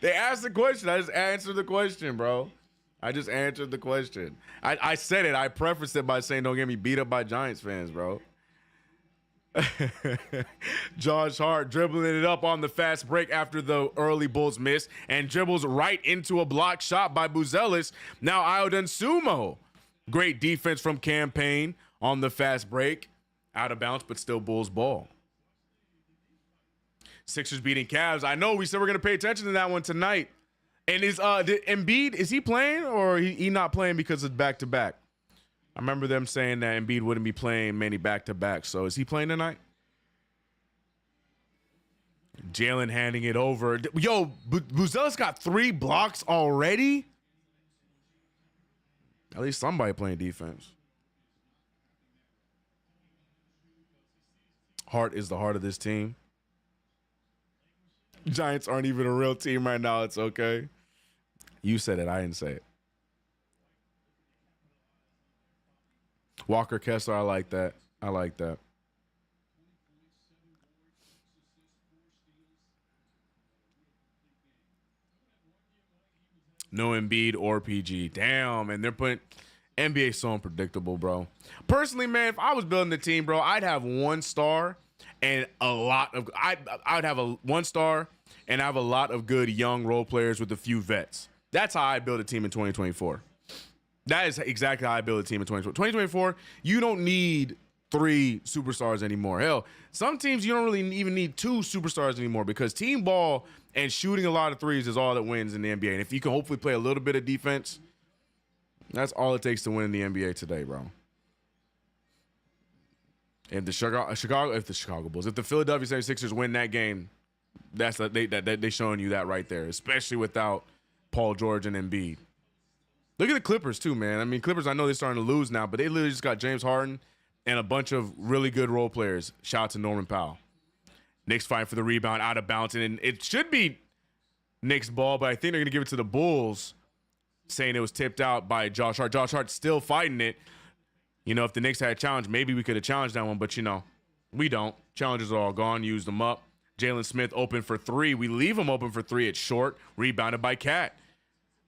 They asked the question. I just answered the question, bro. I said it. I prefaced it by saying don't get me beat up by Giants fans, bro. Josh Hart dribbling it up on the fast break after the early Bulls miss and dribbles right into a block shot by Buzelis. Now Ayo Dosunmu. Great defense from Campaign on the fast break. Out of bounds, but still Bulls ball. Sixers beating Cavs. I know we said we're going to pay attention to that one tonight. And is Embiid, is he playing or he not playing because it's back-to-back? I remember them saying that Embiid wouldn't be playing many back-to-back. So is he playing tonight? Jalen handing it over. Yo, Buzelis got 3 blocks already? At least somebody playing defense. Hart is the heart of this team. Giants aren't even a real team right now. It's okay. You said it. I didn't say it. Walker Kessler, I like that. No Embiid or PG. Damn, and they're putting NBA so unpredictable, bro. Personally, man, if I was building the team, bro, I'd have 1 star and a lot of I'd have a 1 star and have a lot of good young role players with a few vets. That's how I build a team in 2024. That is exactly how I build a team in 2024. You don't need 3 superstars anymore. Hell, some teams you don't really even need 2 superstars anymore because team ball and shooting a lot of threes is all that wins in the NBA. And if you can hopefully play a little bit of defense, that's all it takes to win in the NBA today, bro. If the Chicago Bulls, if the Philadelphia 76ers win that game, they showing you that right there, especially without Paul George and Embiid. Look at the Clippers too, man. I mean, Clippers, I know they're starting to lose now, but they literally just got James Harden and a bunch of really good role players. Shout out to Norman Powell. Knicks fighting for the rebound, out of bounds, and it should be Knicks ball, but I think they're going to give it to the Bulls, saying it was tipped out by Josh Hart. Josh Hart's still fighting it. You know, if the Knicks had a challenge, maybe we could have challenged that one, but, you know, we don't. Challenges are all gone. Used them up. Jalen Smith open for 3. We leave him open for 3. It's short. Rebounded by Cat.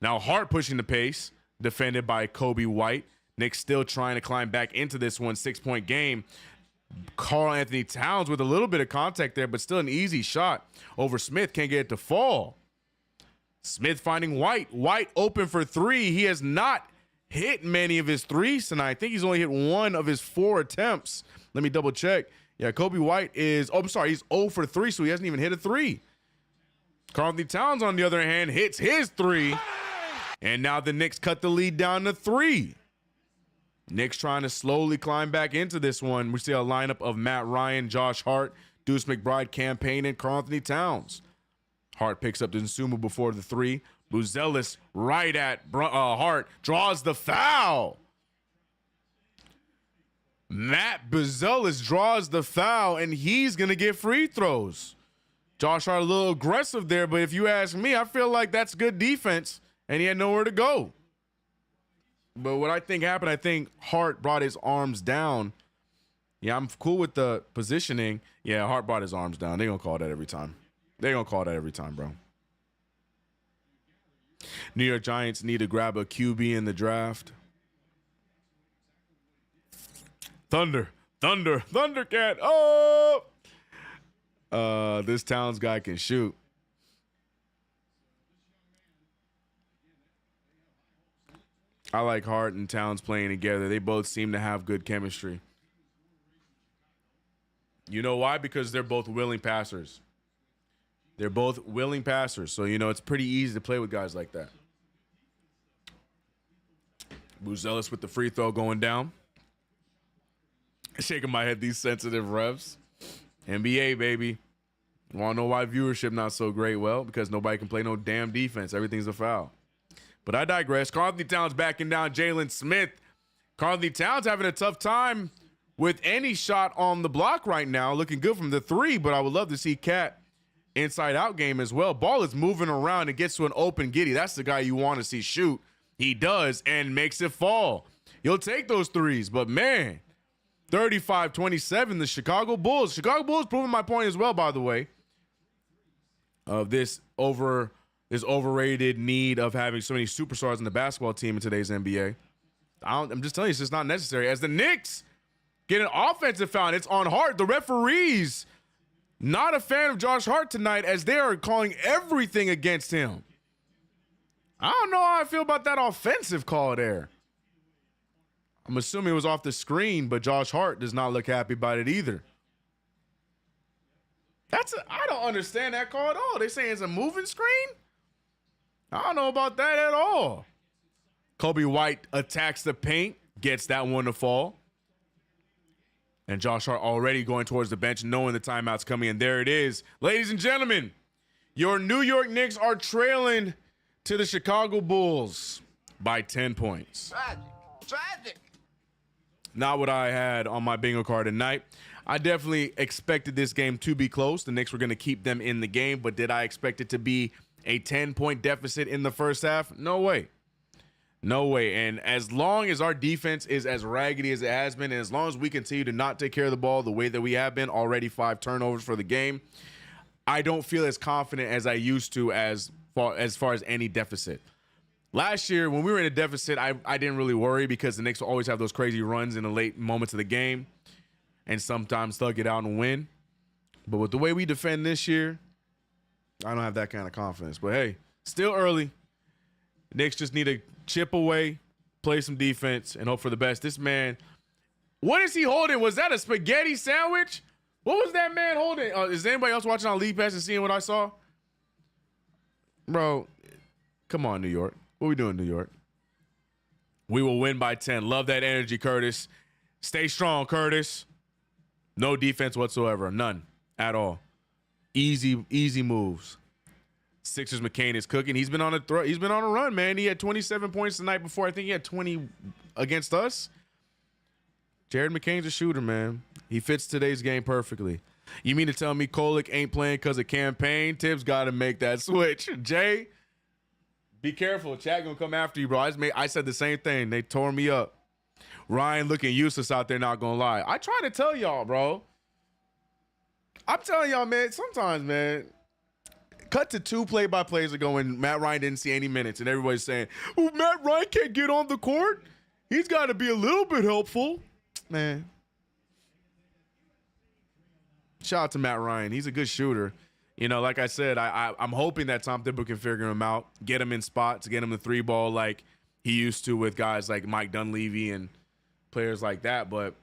Now Hart pushing the pace. Defended by Kobe White. Knicks still trying to climb back into this one. 6-point game. Karl Anthony Towns with a little bit of contact there, but still an easy shot over Smith. Can't get it to fall. Smith finding White. White open for 3. He has not hit many of his threes tonight. I think he's only hit 1 of his 4 attempts. Let me double check. Yeah, Kobe White is, he's 0 for 3, so he hasn't even hit a 3. Karl Anthony Towns, on the other hand, hits his 3. And now the Knicks cut the lead down to 3. Knicks trying to slowly climb back into this one. We see a lineup of Matt Ryan, Josh Hart, Deuce McBride, Campaign, and Karl Anthony Towns. Hart picks up the Nsumu before the 3. Buzelis right at Hart, draws the foul. Matt Buzelis draws the foul, and he's going to get free throws. Josh Hart a little aggressive there, but if you ask me, I feel like that's good defense, and he had nowhere to go. But what I think happened, I think Hart brought his arms down. Yeah, I'm cool with the positioning. Yeah, Hart brought his arms down. They're going to call that every time. They're going to call that every time, bro. New York Giants need to grab a QB in the draft. Thundercat. Oh! This Towns guy can shoot. I like Hart and Towns playing together. They both seem to have good chemistry. You know why? Because they're both willing passers. They're both willing passers. So, you know, it's pretty easy to play with guys like that. Buzelis with the free throw going down. Shaking my head, these sensitive refs. NBA, baby. Want to know why viewership not so great? Well, because nobody can play no damn defense. Everything's a foul. But I digress. Karl Anthony Towns backing down Jalen Smith. Karl Anthony Towns having a tough time with any shot on the block right now. Looking good from the 3, but I would love to see Cat inside out game as well. Ball is moving around and gets to an open Giddy. That's the guy you want to see shoot. He does and makes it fall. He'll take those 3s, but man, 35-27, the Chicago Bulls. Chicago Bulls proving my point as well, by the way, of this overrated need of having so many superstars in the basketball team in today's NBA. I'm just telling you, it's just not necessary. As the Knicks get an offensive foul, it's on Hart. The referees not a fan of Josh Hart tonight, as they are calling everything against him. I don't know how I feel about that offensive call there. I'm assuming it was off the screen, but Josh Hart does not look happy about it either. I don't understand that call at all. They saying it's a moving screen? I don't know about that at all. Kobe White attacks the paint, gets that one to fall. And Josh Hart already going towards the bench, knowing the timeout's coming. And there it is. Ladies and gentlemen, your New York Knicks are trailing to the Chicago Bulls by 10 points. Tragic. Not what I had on my bingo card tonight. I definitely expected this game to be close. The Knicks were going to keep them in the game, but did I expect it to be a 10-point deficit in the first half? No way. No way. And as long as our defense is as raggedy as it has been, and as long as we continue to not take care of the ball the way that we have been, already 5 turnovers for the game, I don't feel as confident as I used to as far as any deficit. Last year, when we were in a deficit, I didn't really worry because the Knicks will always have those crazy runs in the late moments of the game and sometimes thug it out and win. But with the way we defend this year, I don't have that kind of confidence. But, hey, still early. Knicks just need to chip away, play some defense, and hope for the best. This man, what is he holding? Was that a spaghetti sandwich? What was that man holding? Is anybody else watching on League Pass and seeing what I saw? Bro, come on, New York. What we doing, New York? We will win by 10. Love that energy, Curtis. Stay strong, Curtis. No defense whatsoever. None at all. Easy moves. Sixers McCain is cooking. He's been on a run, man. He had 27 points the night before. I think he had 20 against us. Jared McCain's a shooter, man. He fits today's game perfectly. You mean to tell me Kolick ain't playing because of campaign? Tibbs got to make that switch. Jay, be careful. Chat gonna come after you, bro. I said the same thing. They tore me up. Ryan looking useless out there, not gonna lie. I try to tell y'all, bro. I'm telling y'all, man, sometimes, man, cut to 2 play-by-plays ago when Matt Ryan didn't see any minutes, and everybody's saying, oh, Matt Ryan can't get on the court. He's got to be a little bit helpful. Man. Shout out to Matt Ryan. He's a good shooter. You know, like I said, I'm hoping that Tom Thibodeau can figure him out, get him in spots, get him the 3-ball like he used to with guys like Mike Dunleavy and players like that. But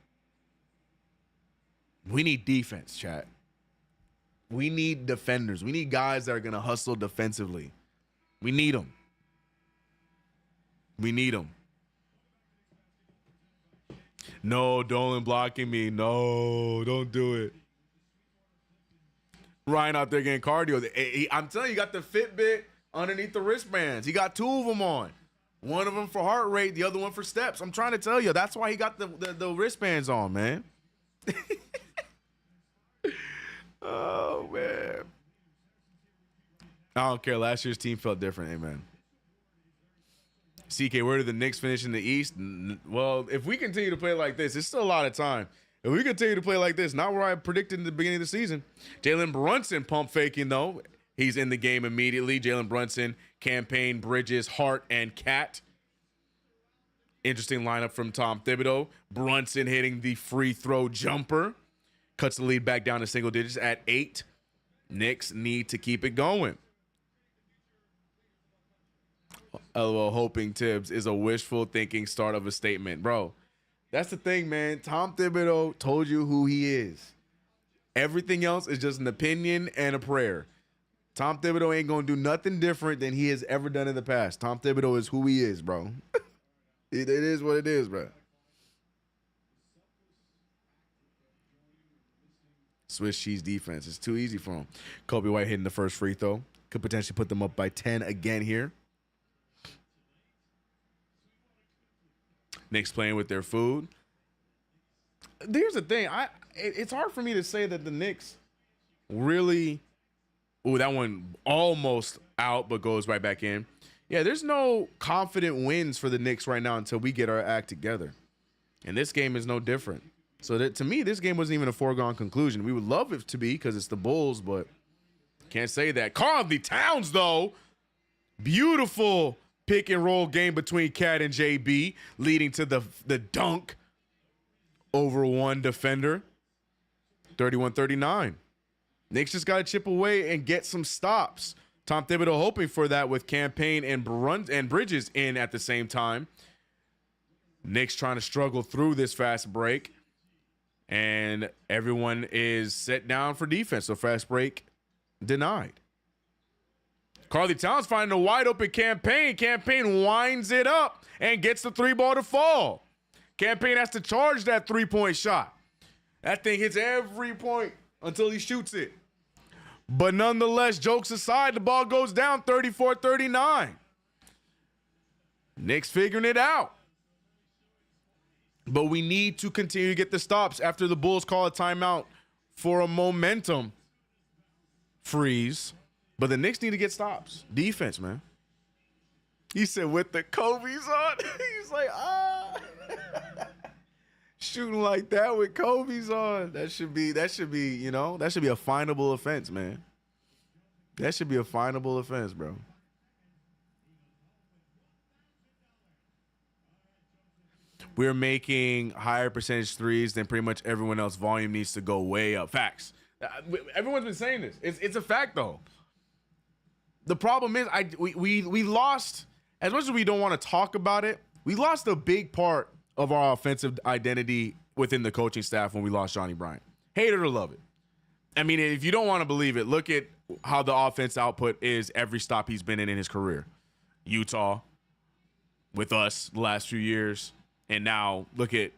we need defense, chat. We need defenders. We need guys that are going to hustle defensively. We need them. We need them. No, Dolan blocking me. No, don't do it. Ryan out there getting cardio. I'm telling you, he got the Fitbit underneath the wristbands. He got 2 of them on. One of them for heart rate, the other one for steps. I'm trying to tell you, that's why he got the wristbands on, man. Oh, man. I don't care. Last year's team felt different. Amen. CK, where did the Knicks finish in the East? Well, if we continue to play like this, it's still a lot of time. If we continue to play like this, not where I predicted in the beginning of the season. Jalen Brunson pump faking, though. He's in the game immediately. Jalen Brunson, Campaign, Bridges, Hart, and Cat. Interesting lineup from Tom Thibodeau. Brunson hitting the free throw jumper. Cuts the lead back down to single digits at 8. Knicks need to keep it going. LOL, hoping Tibbs is a wishful thinking start of a statement. Bro, that's the thing, man. Tom Thibodeau told you who he is. Everything else is just an opinion and a prayer. Tom Thibodeau ain't going to do nothing different than he has ever done in the past. Tom Thibodeau is who he is, bro. It is what it is, bro. Swiss cheese defense. It's too easy for him. Kobe White hitting the first free throw. Could potentially put them up by 10 again here. Knicks playing with their food. Here's the thing. It's hard for me to say that the Knicks really... Ooh, that one almost out, but goes right back in. Yeah, there's no confident wins for the Knicks right now until we get our act together. And this game is no different. So that, to me, this game wasn't even a foregone conclusion. We would love it to be because it's the Bulls, but can't say that. Karl-Anthony Towns, though. Beautiful pick and roll game between Cat and JB, leading to the dunk over one defender. 31-39. Knicks just got to chip away and get some stops. Tom Thibodeau hoping for that with Campaign and Bridges in at the same time. Knicks trying to struggle through this fast break. And everyone is set down for defense. So fast break denied. Karl-Anthony Towns finding a wide open Campaign. Campaign winds it up and gets the 3-ball to fall. Campaign has to charge that 3-point shot. That thing hits every point until he shoots it. But nonetheless, jokes aside, the ball goes down 34-39. Knicks figuring it out. But we need to continue to get the stops after the Bulls call a timeout for a momentum freeze. But the Knicks need to get stops. Defense, man. He said with the Kobe's on. He's like, shooting like that with Kobe's on. That should be, you know, that should be a finable offense, man. That should be a finable offense, bro. we're making higher percentage threes than pretty much everyone else. Volume needs to go way up. Facts. Everyone's been saying this. It's a fact though. The problem is we lost, as much as we don't want to talk about it, we lost a big part of our offensive identity within the coaching staff when we lost Johnny Bryant. Hate it or love it. I mean, if you don't want to believe it, look at how the offense output is every stop he's been in his career. Utah, with us the last few years, and now look at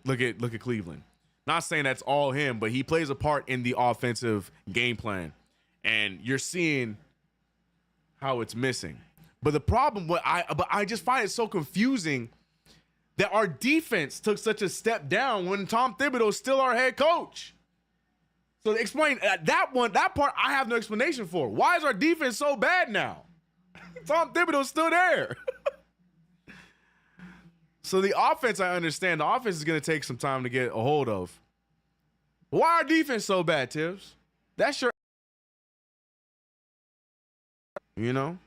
Cleveland. Not saying that's all him, but he plays a part in the offensive game plan, and you're seeing how it's missing. But the problem, I just find it so confusing that our defense took such a step down when Tom Thibodeau's still our head coach. So explain that part I have no explanation for. Why is our defense so bad now? Tom Thibodeau's still there. So the offense, I understand. The offense is going to take some time to get a hold of. Why our defense so bad, Tibbs? That's your, you know?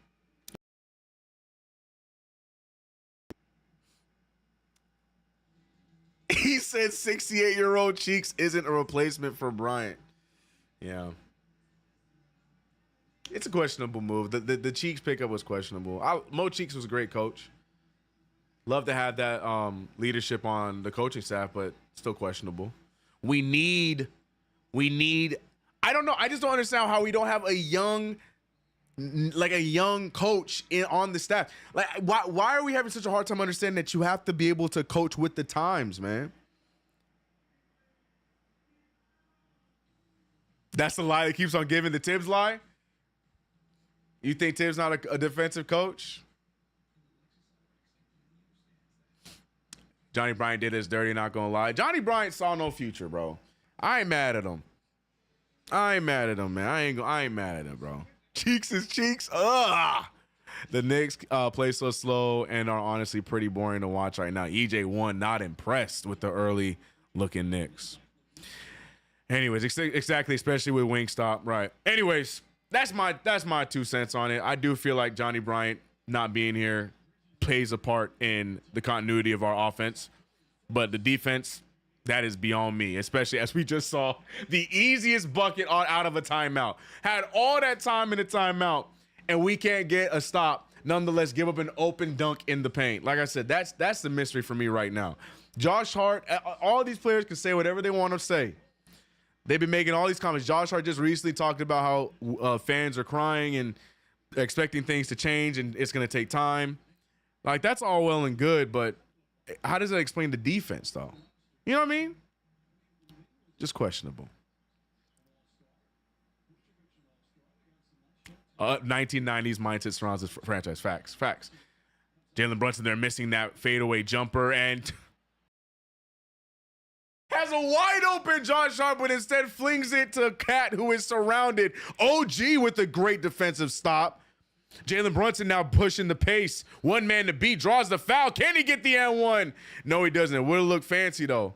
He said 68-year-old Cheeks isn't a replacement for Bryant. Yeah. It's a questionable move. The Cheeks pickup was questionable. Mo Cheeks was a great coach. Love to have that leadership on the coaching staff, but still questionable. We need, I don't know. I just don't understand how we don't have a young coach on the staff. Like, why are we having such a hard time understanding that you have to be able to coach with the times, man? That's the lie that keeps on giving, the Tibbs lie? You think Tibbs not a defensive coach? Johnny Bryant did his dirty, not gonna lie. Johnny Bryant saw no future, bro. I ain't mad at him. Man. I ain't mad at him, bro. Cheeks is Cheeks. Ugh. The Knicks play so slow and are honestly pretty boring to watch right now. EJ1 not impressed with the early looking Knicks. Anyways, exactly, especially with Wingstop, right? Anyways, that's my 2 cents on it. I do feel like Johnny Bryant not being here plays a part in the continuity of our offense, but the defense, that is beyond me, especially as we just saw the easiest bucket out of a timeout. Had all that time in the timeout, and we can't get a stop. Nonetheless, give up an open dunk in the paint. Like I said, that's the mystery for me right now. Josh Hart, all these players can say whatever they want to say. They've been making all these comments. Josh Hart just recently talked about how fans are crying and expecting things to change, and it's going to take time. Like, that's all well and good, but how does that explain the defense, though? You know what I mean? Just questionable. 1990s mindset surrounds this franchise. Facts. Jalen Brunson, they're missing that fadeaway jumper and has a wide open Josh Hart, but instead flings it to Cat, who is surrounded. OG with a great defensive stop. Jalen Brunson now pushing the pace. One man to beat, draws the foul. Can he get the and-one? No, he doesn't. It would look fancy, though.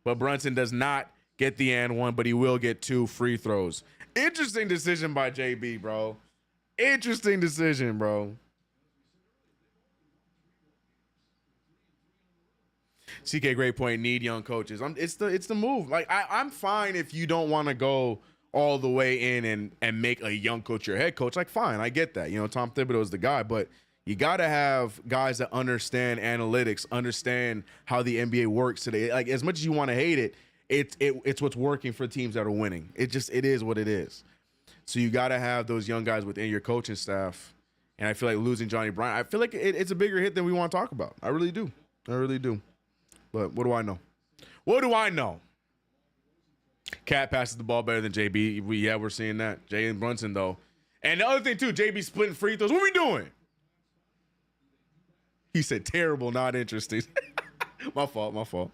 But Brunson does not get the and-one, but he will get 2 free throws. Interesting decision by JB, bro. Interesting decision, bro. CK, great point. Need young coaches. It's the move. Like, I'm fine if you don't want to go all the way in and make a young coach your head coach. Like, fine, I get that. You know, Tom Thibodeau is the guy, but you got to have guys that understand analytics, understand how the NBA works today. Like, as much as you want to hate it, it's what's working for teams that are winning. It is what it is. So you got to have those young guys within your coaching staff. And I feel like losing Johnny Bryant, I feel like it's a bigger hit than we want to talk about. I really do. But what do I know? Cat passes the ball better than JB. We're seeing that. Jalen Brunson, though. And the other thing, too, JB splitting free throws. What are we doing? He said terrible, not interested. My fault.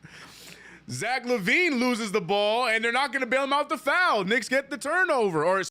Zach LaVine loses the ball, and they're not going to bail him out the foul. Knicks get the turnover. Or